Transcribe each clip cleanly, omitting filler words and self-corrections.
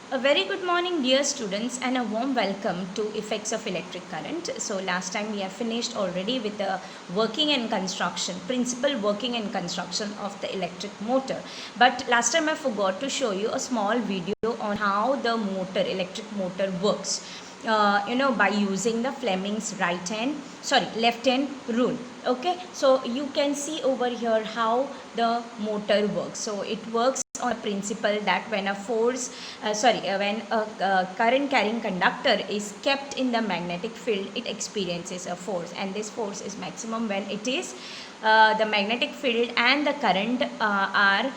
A very good morning, dear students, and a warm welcome to Effects of Electric Current. So, last time we have finished already with the working and construction, principal working and construction of the electric motor. But last time I forgot to show you a small video on how the electric motor works. By using the Fleming's left hand rule. Okay, so you can see over here how the motor works. So it works on a principle that when when a current carrying conductor is kept in the magnetic field, it experiences a force, and this force is maximum when it is the magnetic field and the current are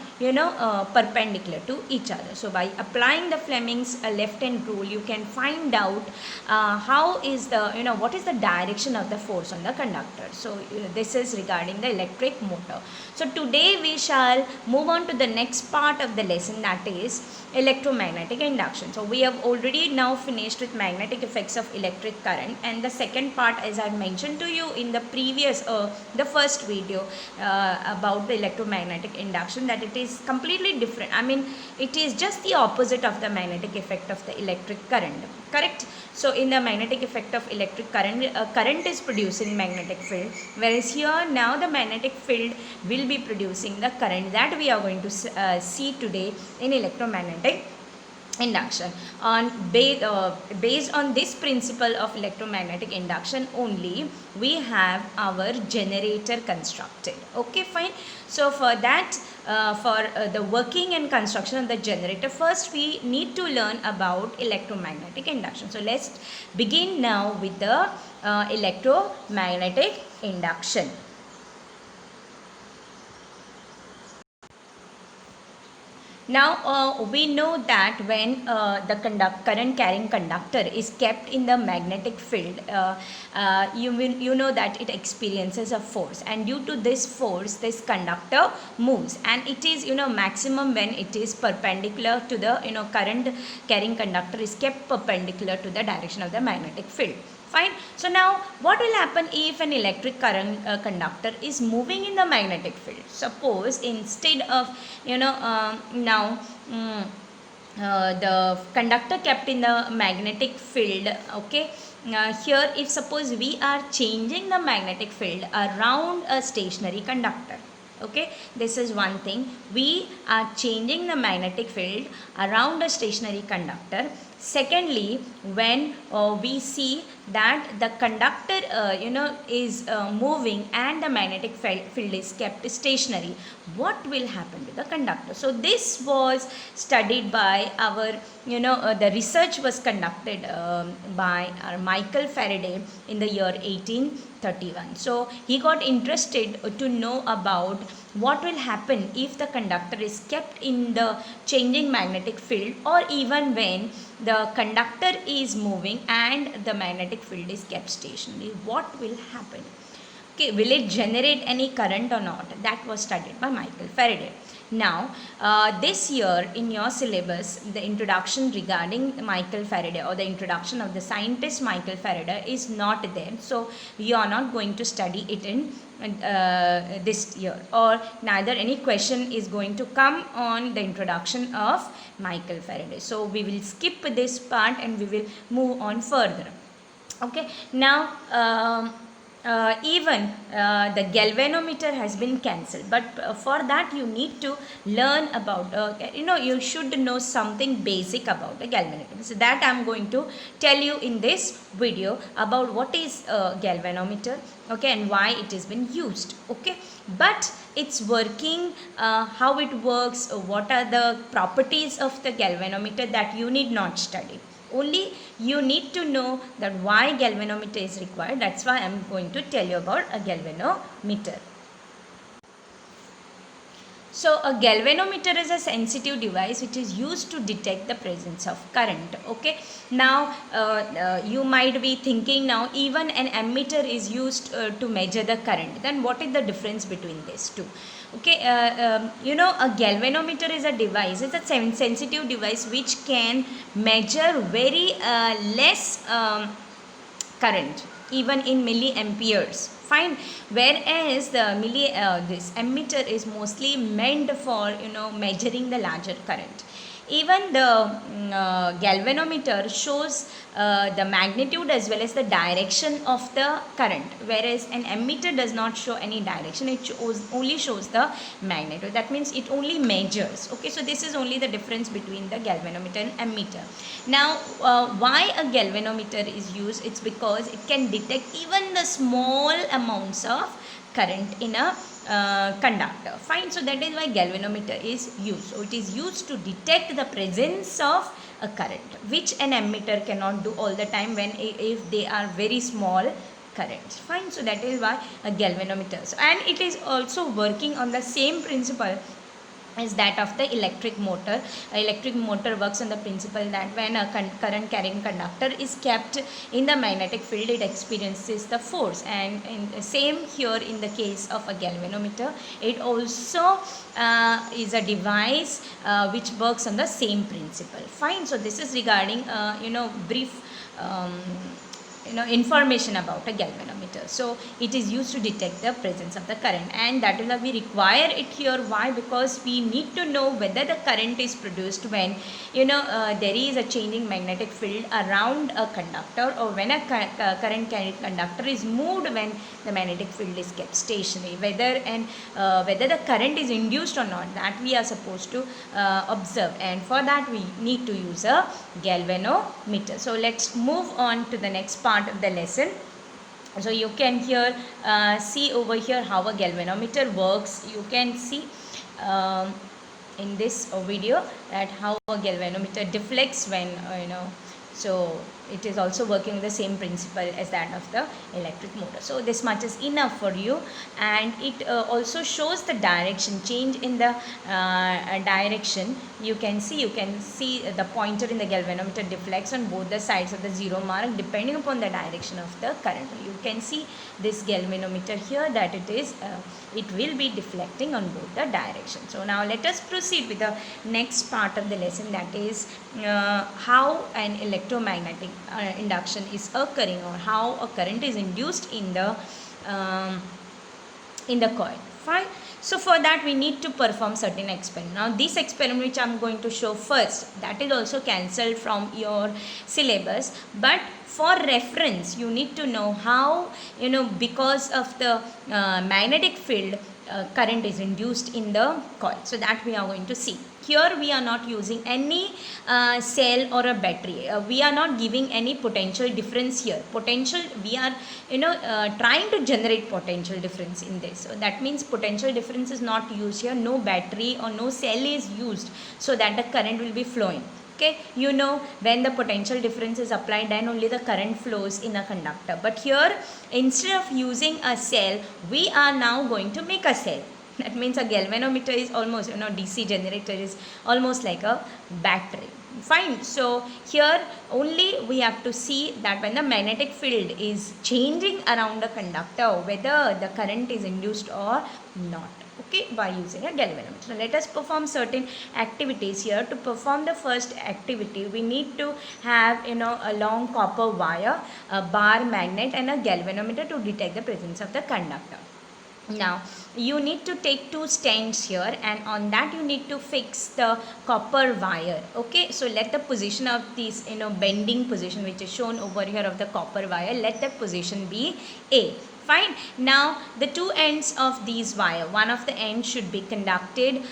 perpendicular to each other. So by applying the Fleming's left hand rule, you can find out how is the what is the direction of the force on the conductor. So this is regarding the electric motor. So today we shall move on to the next part of the lesson, that is electromagnetic induction. So we have already now finished with magnetic effects of electric current, and the second part, as I mentioned to you in the previous the first video about the electromagnetic induction, that it is completely different. I mean, it is just the opposite of the magnetic effect of the electric current, correct? So in the magnetic effect of electric current, current is producing magnetic field, whereas here now the magnetic field will be producing the current that we are going to see today in electromagnetic induction. Based on this principle of electromagnetic induction only, we have our generator constructed. Okay, fine. So for that, for the working and construction of the generator, first we need to learn about electromagnetic induction. So let's begin now with the electromagnetic induction. Now we know that when the current carrying conductor is kept in the magnetic field, you know that it experiences a force, and due to this force this conductor moves, and it is maximum when it is perpendicular to the current carrying conductor is kept perpendicular to the direction of the magnetic field. Fine. So now what will happen if an electric current conductor is moving in the magnetic field? Suppose instead of the conductor kept in the magnetic field, okay, here if suppose we are changing the magnetic field around a stationary conductor, okay, this is one thing, we are changing the magnetic field around a stationary conductor. Secondly, when we see that the conductor is moving and the magnetic field is kept stationary, what will happen to the conductor? So this was studied by our the research was conducted by Michael Faraday in the year 1831. So he got interested to know about what will happen if the conductor is kept in the changing magnetic field, or even when the conductor is moving and the magnetic field is kept stationary, what will happen? Okay, will it generate any current or not? That was studied by Michael Faraday. Now, this year in your syllabus, the introduction regarding Michael Faraday or the introduction of the scientist Michael Faraday is not there. So, you are not going to study it in this year, or neither any question is going to come on the introduction of Michael Faraday. So, we will skip this part and we will move on further. Okay, now even the galvanometer has been cancelled, but for that you need to learn about you should know something basic about the galvanometer. So that I am going to tell you in this video about what is galvanometer, okay, and why it has been used, okay. But its working, how it works, what are the properties of the galvanometer, that you need not study. Only you need to know that why galvanometer is required. That's why I am going to tell you about a galvanometer. So a galvanometer is a sensitive device which is used to detect the presence of current. Okay. Now you might be thinking, now even an ammeter is used to measure the current. Then what is the difference between these two? Okay, a galvanometer is a device, it's a sensitive device which can measure very less current, even in milliamperes. Fine. Whereas the this ammeter is mostly meant for measuring the larger current. even the galvanometer shows the magnitude as well as the direction of the current, whereas an ammeter does not show any direction, it only shows the magnitude. That means it only measures. Okay, so this is only the difference between the galvanometer and ammeter. Now why a galvanometer is used? It's because it can detect even the small amounts of current in a conductor. Fine, so that is why galvanometer is used. So it is used to detect the presence of a current, which an ammeter cannot do all the time when if they are very small currents. Fine, so that is why a galvanometer. And it is also working on the same principle is that of the electric motor. Electric motor works on the principle that when a current carrying conductor is kept in the magnetic field, it experiences the force. And in same here in the case of a galvanometer, it also is a device which works on the same principle. Fine, so this is regarding brief information about a galvanometer. So it is used to detect the presence of the current, and that is why we require it here. Why? Because we need to know whether the current is produced when there is a changing magnetic field around a conductor, or when a current carrying conductor is moved when the magnetic field is kept stationary. Whether the current is induced or not, that we are supposed to observe, and for that we need to use a galvanometer. So let's move on to the next part of the lesson. So you can here see over here how a galvanometer works. You can see in this video that how a galvanometer deflects when so it is also working with the same principle as that of the electric motor. So this much is enough for you, and it also shows the direction, change in the direction. You can see the pointer in the galvanometer deflects on both the sides of the zero mark depending upon the direction of the current. You can see this galvanometer here that it will be deflecting on both the directions. So now let us proceed with the next part of the lesson, that is how an electromagnetic induction is occurring, or how a current is induced in the coil. Fine. So for that we need to perform certain experiment. Now this experiment which I am going to show first, that is also cancelled from your syllabus, but for reference you need to know how because of the magnetic field current is induced in the coil. So that we are going to see. Here we are not using any cell or a battery. We are not giving any potential difference here. Potential, we are trying to generate potential difference in this. So that means potential difference is not used here. No battery or no cell is used so that the current will be flowing. Okay, when the potential difference is applied, then only the current flows in a conductor. But here, instead of using a cell, we are now going to make a cell. That means a galvanometer is almost, DC generator is almost like a battery. Fine. So here only we have to see that when the magnetic field is changing around a conductor, whether the current is induced or not. Okay, by using a galvanometer. So let us perform certain activities here. To perform the first activity, we need to have a long copper wire, a bar magnet, and a galvanometer to detect the presence of the conductor. Now you need to take two stands here, and on that you need to fix the copper wire. Okay, so let the position of this bending position which is shown over here of the copper wire, let that position be A. Fine. Now the two ends of these wire, one of the ends should be conducted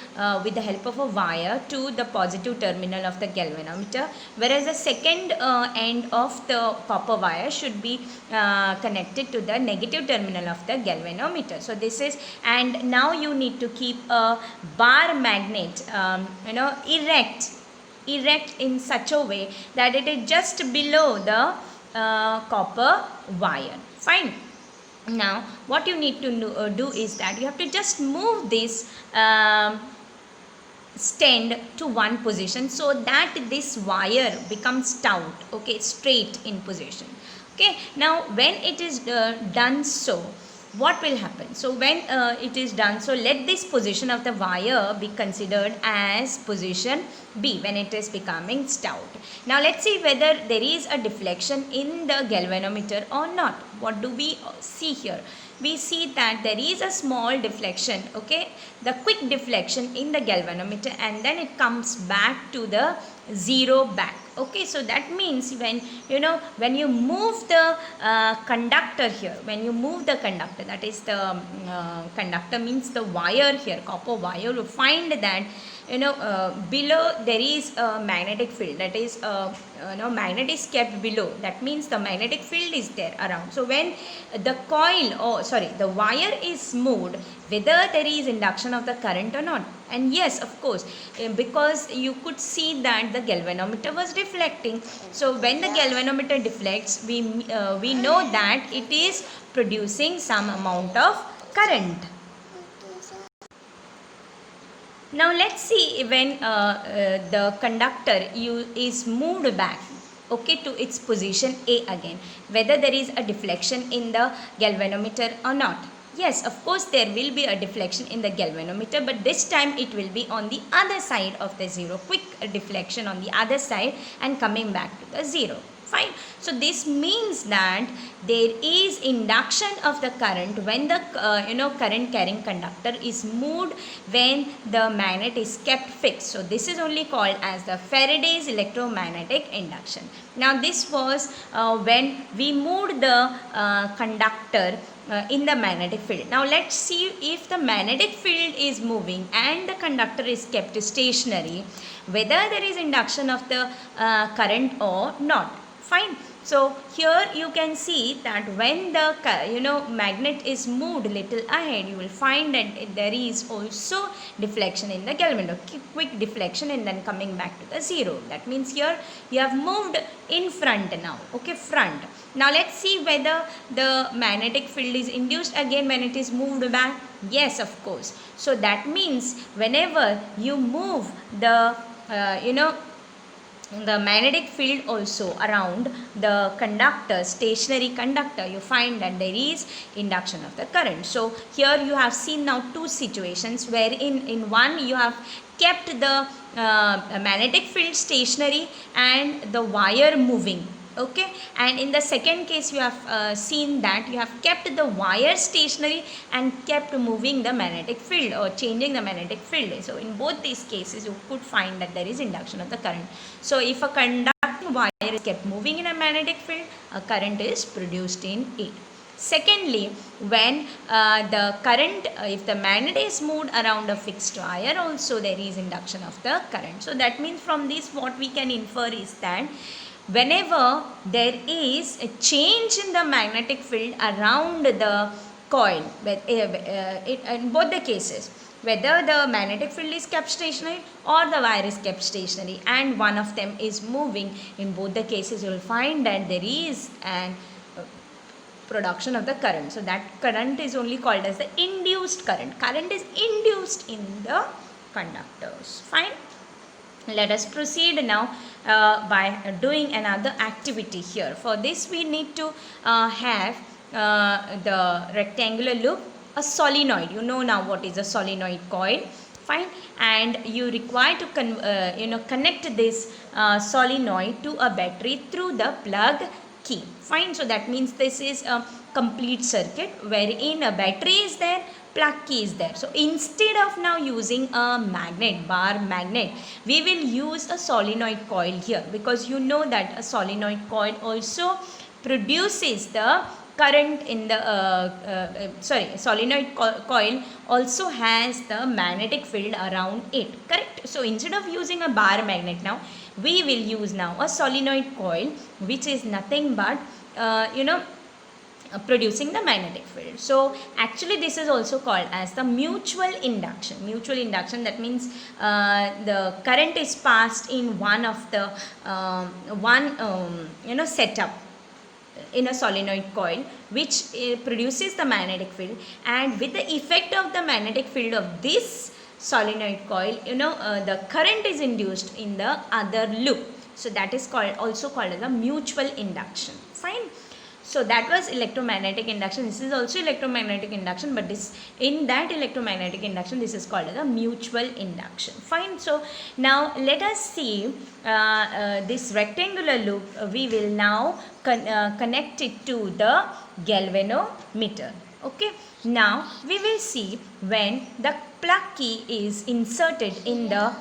with the help of a wire to the positive terminal of the galvanometer, whereas the second end of the copper wire should be connected to the negative terminal of the galvanometer. So this is, and now you need to keep a bar magnet erect in such a way that it is just below the copper wire. Fine. Now what you need to do is that you have to just move this stand to one position so that this wire becomes stout, okay, straight in position. Okay, now when it is done so, what will happen? So when it is done, so let this position of the wire be considered as position B when it is becoming stout. Now let's see whether there is a deflection in the galvanometer or not. What do we see here? we see that there is a small deflection, okay, the quick deflection in the galvanometer, and then it comes back to the zero back. Okay, so that means when when you move the conductor here, when you move the conductor, that is the conductor means the wire here, copper wire, you find that below there is a magnetic field, that is magnet is kept below, that means the magnetic field is there around. So when the coil, or sorry, the wire is moved, whether there is induction of the current or not. And yes, of course, because you could see that the galvanometer was deflecting. So when the galvanometer deflects, we know that it is producing some amount of current. Now let's see when the conductor is moved back, okay, to its position A again, whether there is a deflection in the galvanometer or not. Yes, of course there will be a deflection in the galvanometer, but this time it will be on the other side of the zero, quick deflection on the other side and coming back to the zero. Fine. So this means that there is induction of the current when the current carrying conductor is moved when the magnet is kept fixed. So this is only called as the Faraday's electromagnetic induction. Now this was when we moved the conductor in the magnetic field. Now let's see if the magnetic field is moving and the conductor is kept stationary, whether there is induction of the current or not. Fine. So here you can see that when the magnet is moved little ahead, you will find that there is also deflection in the galvanometer, quick deflection, and then coming back to the zero. That means here you have moved in front now, okay, front. Now let's see whether the magnetic field is induced again when it is moved back. Yes, of course. So that means whenever you move the the magnetic field also around the conductor, stationary conductor, you find that there is induction of the current. So here you have seen now two situations wherein in one you have kept the magnetic field stationary and the wire moving. Okay, and in the second case you have seen that you have kept the wire stationary and kept moving the magnetic field or changing the magnetic field. So in both these cases you could find that there is induction of the current. So if a conducting wire is kept moving in a magnetic field, a current is produced in it. Secondly, when the current, if the magnet is moved around a fixed wire, also there is induction of the current. So that means from this what we can infer is that whenever there is a change in the magnetic field around the coil, in both the cases, whether the magnetic field is kept stationary or the wire is kept stationary and one of them is moving, in both the cases you will find that there is an production of the current. So that current is only called as the induced current. Current is induced in the conductors. Fine. Let us proceed now by doing another activity here. For this we need to have the rectangular loop, a solenoid. You know now what is a solenoid coil. Fine. And you require to connect this solenoid to a battery through the plug key. Fine. So that means this is a complete circuit wherein a battery is there, plug key is there. So instead of now using a magnet, bar magnet, we will use a solenoid coil here, because you know that a solenoid coil also produces the current in the solenoid coil also has the magnetic field around it, correct? So instead of using a bar magnet now, we will use now a solenoid coil, which is nothing but producing the magnetic field. So actually this is also called as the mutual induction. Mutual induction, that means the current is passed in one of the setup in a solenoid coil, which produces the magnetic field, and with the effect of the magnetic field of this solenoid coil, the current is induced in the other loop. So that is also called as a mutual induction. Fine. So that was electromagnetic induction. This is also electromagnetic induction, but in that electromagnetic induction, this is called as a mutual induction. Fine. So now let us see this rectangular loop. We will now connect it to the galvanometer. Okay, now we will see when the plug key is inserted in the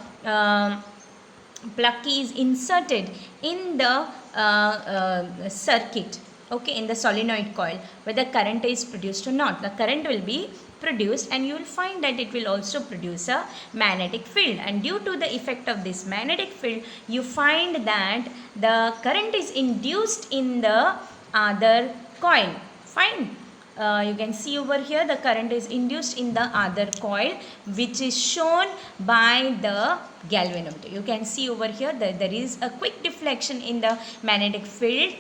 circuit, okay, in the solenoid coil, whether current is produced or not. The current will be produced, and you will find that it will also produce a magnetic field, and due to the effect of this magnetic field, you find that the current is induced in the other coil. Fine. You can see over here the current is induced in the other coil, which is shown by the galvanometer. You can see over here that there is a quick deflection in the magnetic field,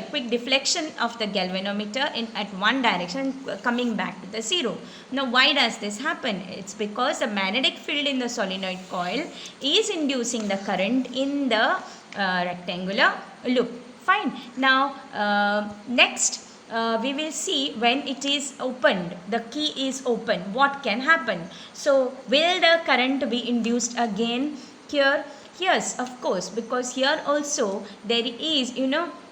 quick deflection of the galvanometer at one direction, coming back to the zero. Now why does this happen? It's because the magnetic field in the solenoid coil is inducing the current in the rectangular loop. Fine. Now next, we will see when it is opened, the key is open, what can happen. So will the current be induced again here? Yes, of course, because here also there is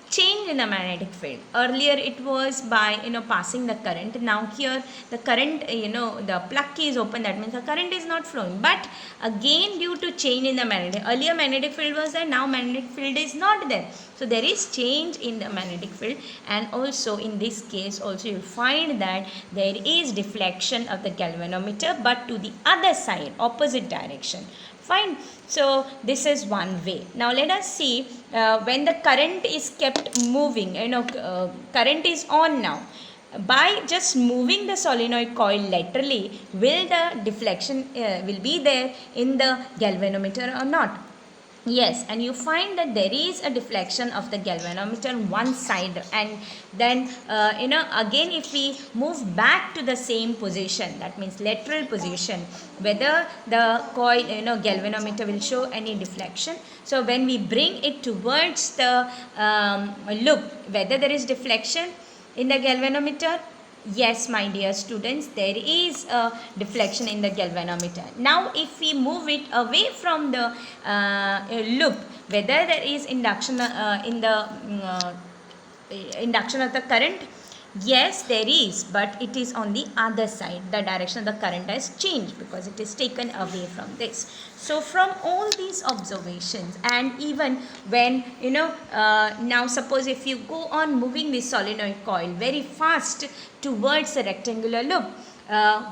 change in the magnetic field. Earlier it was by passing the current. Now here the current, the plug key is open, that means the current is not flowing. But again, due to change in the earlier magnetic field was there, now magnetic field is not there. So there is change in the magnetic field, and also in this case also you find that there is deflection of the galvanometer, but to the other side, opposite direction. Fine. So this is one way. Now let us see when the current is kept moving, current is on now. By just moving the solenoid coil laterally, will the deflection will be there in the galvanometer or not? Yes, and you find that there is a deflection of the galvanometer on one side, and then again if we move back to the same position, that means lateral position, whether the coil galvanometer will show any deflection. So when we bring it towards the loop, whether there is deflection in the galvanometer. Yes, my dear students, there is a deflection in the galvanometer. Now, if we move it away from the loop, whether there is induction in the induction of the current, yes, there is, but it is on the other side. The direction of the current has changed because it is taken away from this. So from all these observations, and even when now suppose if you go on moving the solenoid coil very fast towards the rectangular loop,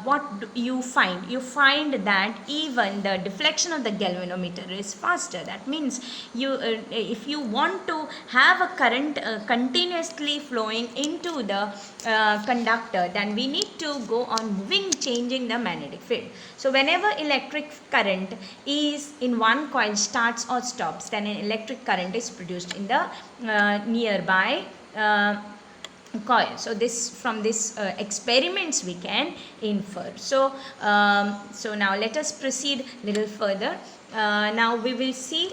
what do you find? You find that even the deflection of the galvanometer is faster. That means if you want to have a current continuously flowing into the conductor, then we need to go on changing the magnetic field. So whenever electric current is in one coil starts or stops, then an electric current is produced in the nearby coil. So this, from this experiments we can infer. So so now let us proceed little further. Now we will see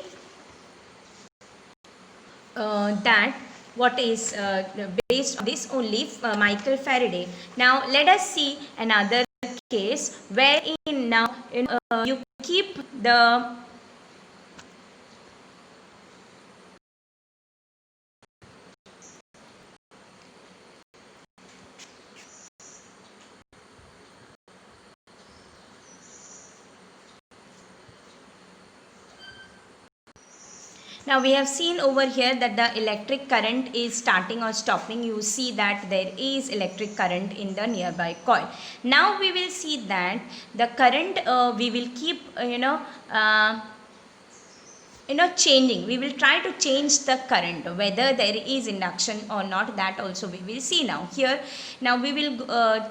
that what is based on this only Michael Faraday. Now let us see another case wherein now you keep the Now we have seen over here that the electric current is starting or stopping. You see that there is electric current in the nearby coil. Now we will see that the current we will keep changing. We will try to change the current, whether there is induction or not, that also we will see now. Here now we will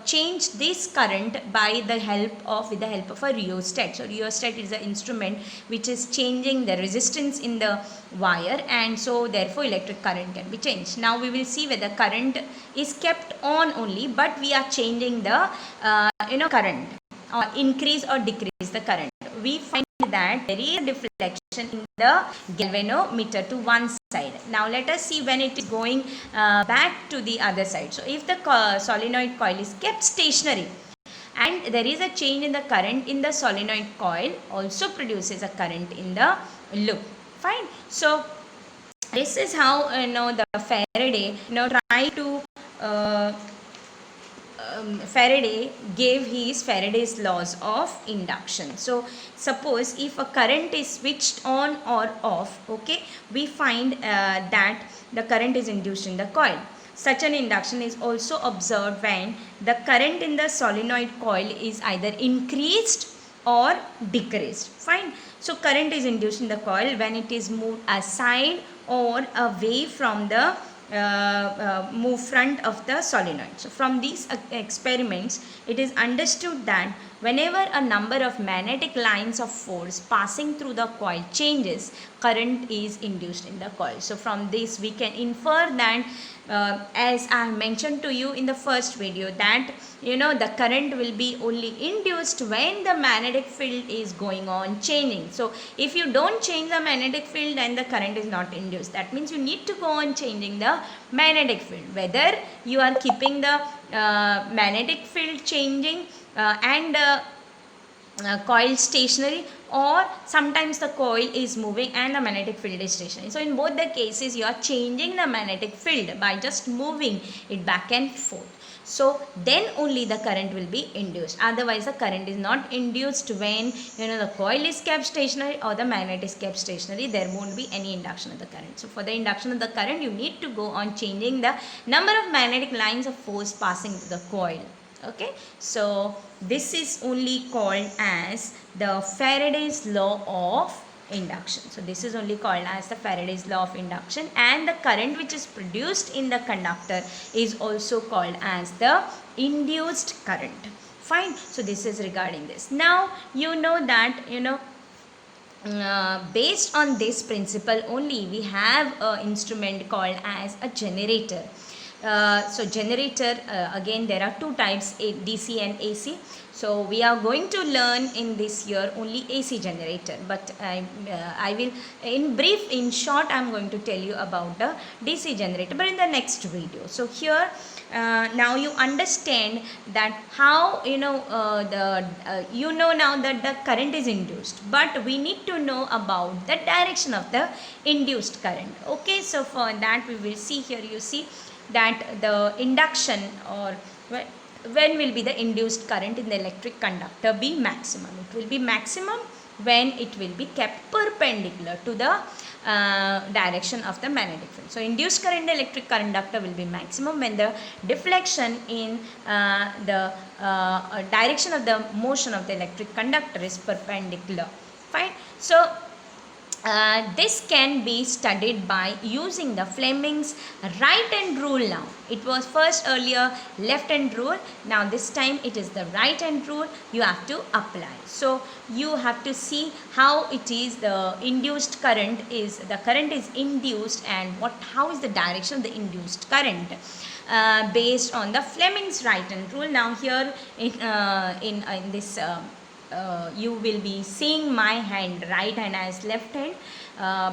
change this current by the help of a rheostat. So rheostat is an instrument which is changing the resistance in the wire, and so therefore electric current can be changed. Now we will see whether current is kept on only, but we are changing the current, or increase or decrease the current. We find that there is a deflection in the galvanometer to one side. Now let us see when it is going back to the other side. So if the solenoid coil is kept stationary and there is a change in the current in the solenoid coil, also produces a current in the loop. Fine. So this is how the Faraday try to Faraday gave his Faraday's laws of induction. So suppose if a current is switched on or off, okay, we find that the current is induced in the coil. Such an induction is also observed when the current in the solenoid coil is either increased or decreased. Fine. So current is induced in the coil when it is moved aside or away from the move front of the solenoid. So from these experiments, it is understood that whenever a number of magnetic lines of force passing through the coil changes, current is induced in the coil. So from this we can infer that as I mentioned to you in the first video, that the current will be only induced when the magnetic field is going on changing. So if you don't change the magnetic field, then the current is not induced. That means you need to go on changing the magnetic field, whether you are keeping the magnetic field changing and coil stationary, or sometimes the coil is moving and the magnetic field is stationary. So in both the cases you are changing the magnetic field by just moving it back and forth. So then only the current will be induced. Otherwise the current is not induced when the coil is kept stationary or the magnet is kept stationary. There won't be any induction of the current. So for the induction of the current, you need to go on changing the number of magnetic lines of force passing through the coil. Okay, so this is only called as the Faraday's law of induction. So this is only called as the Faraday's law of induction, and the current which is produced in the conductor is also called as the induced current. Fine. So this is regarding this. Now you know that based on this principle only, we have an instrument called as a generator. So generator, again there are two types, DC and AC. So we are going to learn in this year only AC generator, but I will in short I am going to tell you about the DC generator, but in the next video. So here now you understand that how now that the current is induced, but we need to know about the direction of the induced current. Okay, so for that we will see here, you see that the induction, or when will be the induced current in the electric conductor be maximum. It will be maximum when it will be kept perpendicular to the direction of the magnetic field. So induced current in the electric conductor will be maximum when the deflection in the direction of the motion of the electric conductor is perpendicular. Fine. So this can be studied by using the Fleming's right hand rule. Now it was first earlier left hand rule, now this time it is the right hand rule you have to apply. So you have to see how it is the induced current is, the current is induced, and how is the direction of the induced current based on the Fleming's right hand rule. Now here in this you will be seeing my hand, right hand as left hand,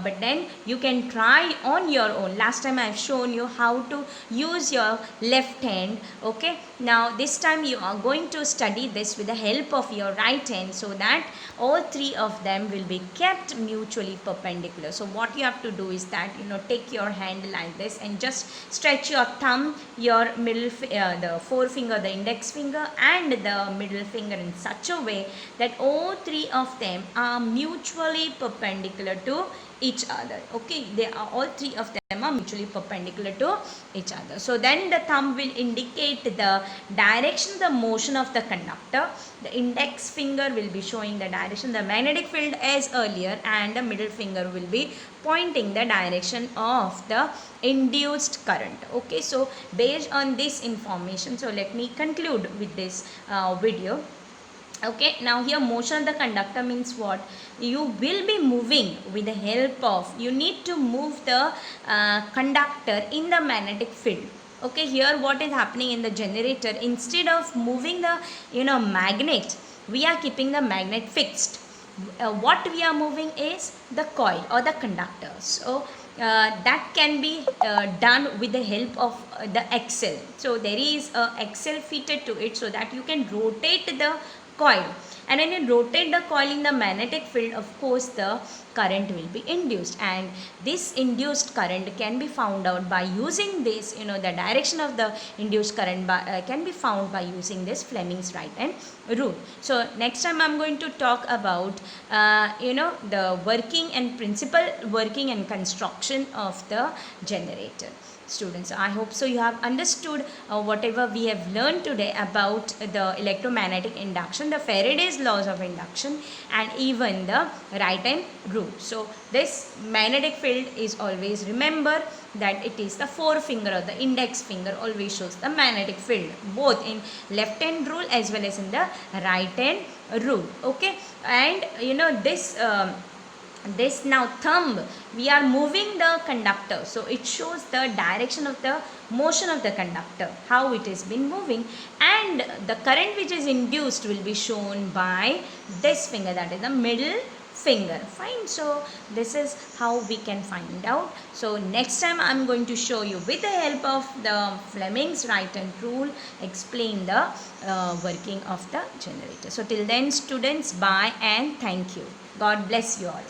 but then you can try on your own. Last time I have shown you how to use your left hand. Okay, now this time you are going to study this with the help of your right hand, so that all three of them will be kept mutually perpendicular. So what you have to do is that take your hand like this and just stretch your thumb, your middle the forefinger, the index finger and the middle finger in such a way that all three of them are mutually perpendicular to each other. Okay, they are, all three of them are mutually perpendicular to each other. So then the thumb will indicate the direction of the motion of the conductor, the index finger will be showing the direction of the magnetic field as earlier, and the middle finger will be pointing the direction of the induced current. Okay, so based on this information, so let me conclude with this video. Okay, now here motion of the conductor means what? You will be moving with the help of, you need to move the conductor in the magnetic field. Okay, here what is happening in the generator, instead of moving the magnet, we are keeping the magnet fixed. What we are moving is the coil or the conductor. So that can be done with the help of the axle. So there is a axle fitted to it, so that you can rotate the coil. and when you rotate the coil in the magnetic field, of course the current will be induced, and this induced current can be found out by using this, the direction of the induced current can be found by using this Fleming's right hand rule. So next time I'm going to talk about the working and principal working and construction of the generator. Students, I hope so you have understood whatever we have learned today about the electromagnetic induction, the Faraday's laws of induction, and even the right hand rule. So this magnetic field is always, remember that it is the forefinger or the index finger always shows the magnetic field, both in left hand rule as well as in the right hand rule. Okay, and this now thumb, we are moving the conductor, so it shows the direction of the motion of the conductor, how it has been moving, and the current which is induced will be shown by this finger, that is the middle finger. Fine, so this is how we can find out. So next time I'm going to show you, with the help of the Fleming's right hand rule, explain the working of the generator. So till then students, bye and thank you. God bless you all.